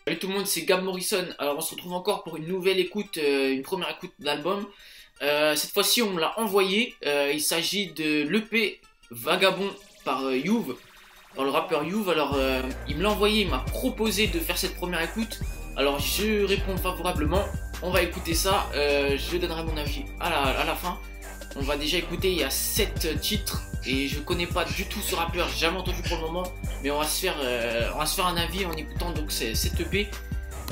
Salut tout le monde, c'est Gab Morrison. Alors on se retrouve encore pour une nouvelle écoute, une première écoute d'album. Cette fois-ci on me l'a envoyé. Il s'agit de l'EP Vagabond par Youve, par le rappeur Youve. Alors il me l'a envoyé, il m'a proposé de faire cette première écoute. Alors je réponds favorablement. On va écouter ça. Je donnerai mon avis à la fin. On va déjà écouter, il y a 7 titres et je connais pas du tout ce rappeur, j'ai jamais entendu pour le moment, mais on va se faire un avis en écoutant donc cette EP.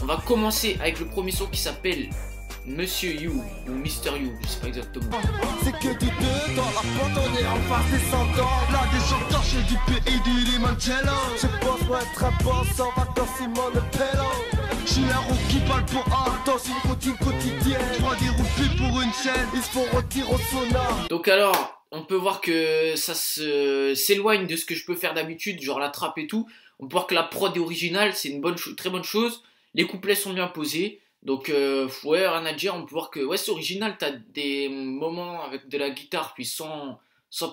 On va commencer avec le premier son qui s'appelle Monsieur You ou Mister You, je sais pas exactement. C'est que du deux dans la porte, on est en face des 100 ans. Là des gens cachés du pays du limoncello. Je pense pour être un boss en vacances Simone Pello. J'suis un roux qui parle pour art dans une routine quotidienne. J'prends des roupies pour une chaîne, ils se font retirer au sauna. Donc alors, on peut voir que ça s'éloigne de ce que je peux faire d'habitude, genre la trappe et tout. On peut voir que la prod est originale, c'est une très bonne chose. Les couplets sont bien posés. Donc ouais, rien à dire, on peut voir que ouais, c'est original, t'as des moments avec de la guitare puis sans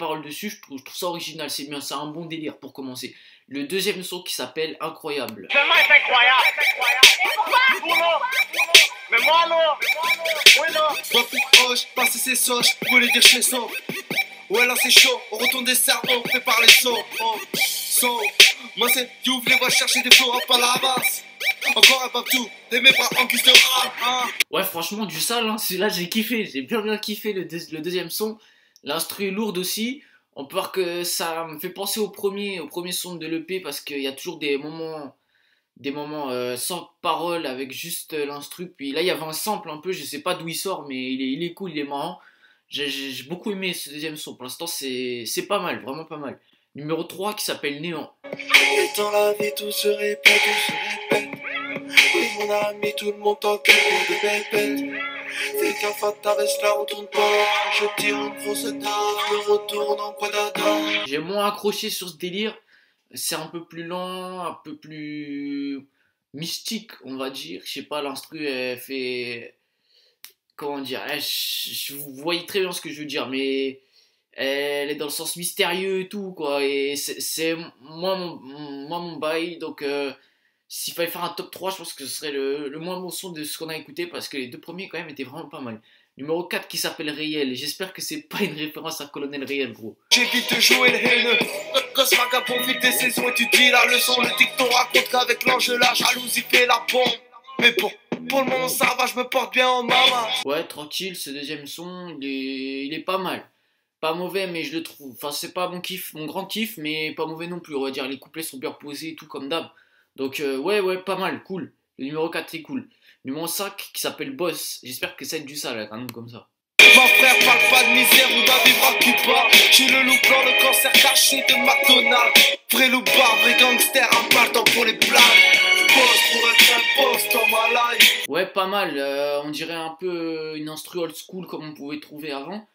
parole dessus, je trouve ça original, c'est bien, c'est un bon délire pour commencer. Le deuxième son qui s'appelle Incroyable. Vraiment est incroyable, Et pourquoi? Mais moi non, oui non. Moi plus hoche, passer ses soches, voulez dire chez son. Ouais là c'est chaud, on retourne des cerveaux, prépare les sauts. Moi c'est Youve, les va chercher des flots, pas la basse. Encore un babtou, et mes bras en cuisse de rap, hein. Ouais, franchement, du sale, hein. Celui-là, j'ai kiffé. J'ai bien kiffé le deuxième son. L'instru est lourde aussi. On peut voir que ça me fait penser au premier son de l'EP parce qu'il y a toujours des moments sans parole avec juste l'instru. Puis là, il y avait un sample un peu, je sais pas d'où il sort, mais il est cool, il est marrant. J'ai beaucoup aimé ce deuxième son. Pour l'instant, c'est pas mal, vraiment pas mal. Numéro 3 qui s'appelle Néant. Et dans la vie tout se répète, oui mon ami, tout le monde en quête de pépette. Fais gaffe à ta veste, la retourne pas. Je tire une grosse tarte, je retourne en quadrada. J'ai moins accroché sur ce délire. C'est un peu plus lent, un peu plus mystique, on va dire. Je sais pas, l'instru, elle fait... Comment dire, vous voyez très bien ce que je veux dire, mais elle est dans le sens mystérieux et tout, quoi. Et c'est mon bail, donc s'il fallait faire un top 3, je pense que ce serait le moins bon son de ce qu'on a écouté, parce que les deux premiers, quand même, étaient vraiment pas mal. Numéro 4 qui s'appelle Réel, et j'espère que c'est pas une référence à Colonel Réel, gros. J'évite de jouer le haineux. Gosse vagabond, vite des saisons et tu dis la leçon. Le dicton raconte qu'avec l'ange, la jalousie fait la bombe. Mais bon, pour le moment ça va, je me porte bien en maman. Ouais, tranquille, ce deuxième son, il est pas mal. Pas mauvais, mais je le trouve. Enfin, c'est pas mon grand kiff, mais pas mauvais non plus. On va dire, les couplets sont bien posés et tout, comme d'hab. Donc, ouais, pas mal, cool. Le numéro 4, c'est cool. Numéro 5, qui s'appelle Boss. J'espère que c'est du sale, avec un nom comme ça. Mon frère parle pas de misère ou d'un vivre à Cuba. J'ai le loup blanc, le cancer caché de McDonald's. Vrai loup bar, vrai gangster, un pas le temps pour les blagues. Boss pour être un boss dans ma life. Ouais, pas mal. On dirait un peu une instru old school comme on pouvait trouver avant.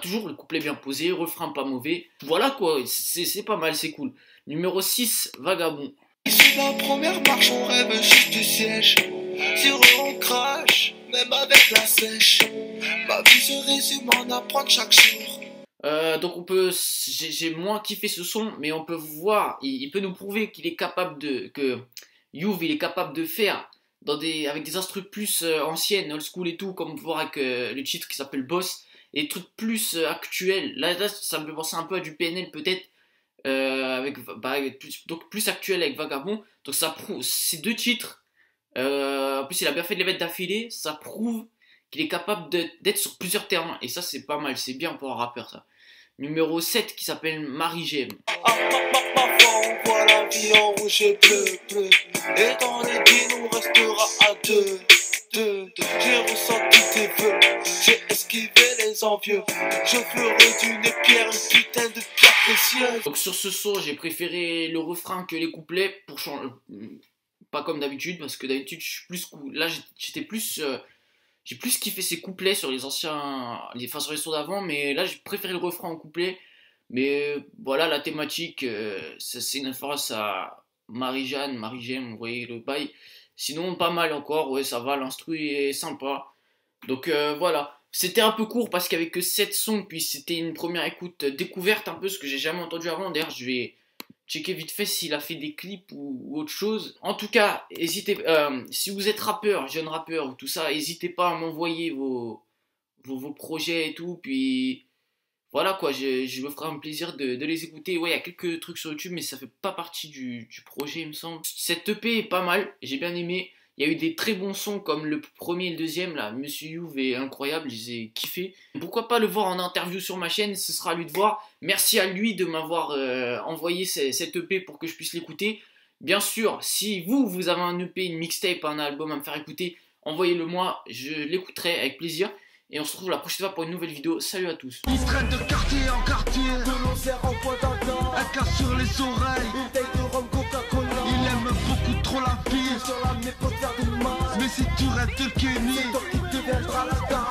Toujours le couplet bien posé, refrain pas mauvais. Voilà quoi, c'est pas mal, c'est cool. Numéro 6, Vagabond. Ici la première marche, on rêve juste du siège. Sur eux on crache, même avec la sèche. Ma vie se résume en apprendre chaque jour. Donc j'ai moins kiffé ce son, mais on peut voir, il peut nous prouver qu'il est capable que Youve il est capable de faire avec des instrus plus anciennes, old school et tout, comme on peut voir avec le titre qui s'appelle Boss, et des trucs plus actuels. Là, ça me fait penser un peu à du PNL peut-être, donc plus actuel avec Vagabond. Donc ça prouve, ces deux titres, en plus il a bien fait de les mettre d'affilée, ça prouve qu'il est capable d'être sur plusieurs terrains, et ça c'est pas mal, c'est bien pour un rappeur ça. Numéro 7 qui s'appelle Marie J'aime. On voit la vie en rouge et bleu. Et dans les dînes on restera à deux. J'ai ressenti tes vœux, j'ai esquivé les envieux. Je ferai d'une pierre une putain de pierre précieuse. Donc sur ce son j'ai préféré le refrain que les couplets pour changer. Pas comme d'habitude, parce que d'habitude je suis plus cool. Là j'étais plus j'ai plus kiffé ces couplets sur les anciens, sur les sons d'avant, mais là j'ai préféré le refrain en couplet. Mais voilà, la thématique, c'est une référence à Marie-Jeanne, Marie-J'aime, vous voyez le bail. Sinon, pas mal encore, ouais, ça va, l'instru est sympa. Donc voilà, c'était un peu court parce qu'il n'y avait que 7 sons, puis c'était une première écoute découverte un peu, ce que j'ai jamais entendu avant. D'ailleurs, je vais checker vite fait s'il a fait des clips ou autre chose. En tout cas, hésitez, si vous êtes rappeur, jeune rappeur ou tout ça, n'hésitez pas à m'envoyer vos projets et tout. Puis voilà quoi, je me ferai un plaisir de les écouter. Ouais, il y a quelques trucs sur YouTube, mais ça fait pas partie du projet, il me semble. Cette EP est pas mal, j'ai bien aimé. Il y a eu des très bons sons comme le premier et le deuxième, là. Monsieur Youve est incroyable, je les ai kiffés. Pourquoi pas le voir en interview sur ma chaîne, ce sera à lui de voir. Merci à lui de m'avoir envoyé cette EP pour que je puisse l'écouter. Bien sûr, si vous avez un EP, une mixtape, un album à me faire écouter, envoyez-le moi, je l'écouterai avec plaisir. Et on se retrouve la prochaine fois pour une nouvelle vidéo. Salut à tous. Ils traînent de quartier en quartier, de l'on sert en point d'entente. Un cas sur les oreilles, une taille de rhum Coca-Cola. Il aime beaucoup trop la fille, sur la méthode faire du mal. Mais si tu restes Kenny, c'est toi qui deviendras la star.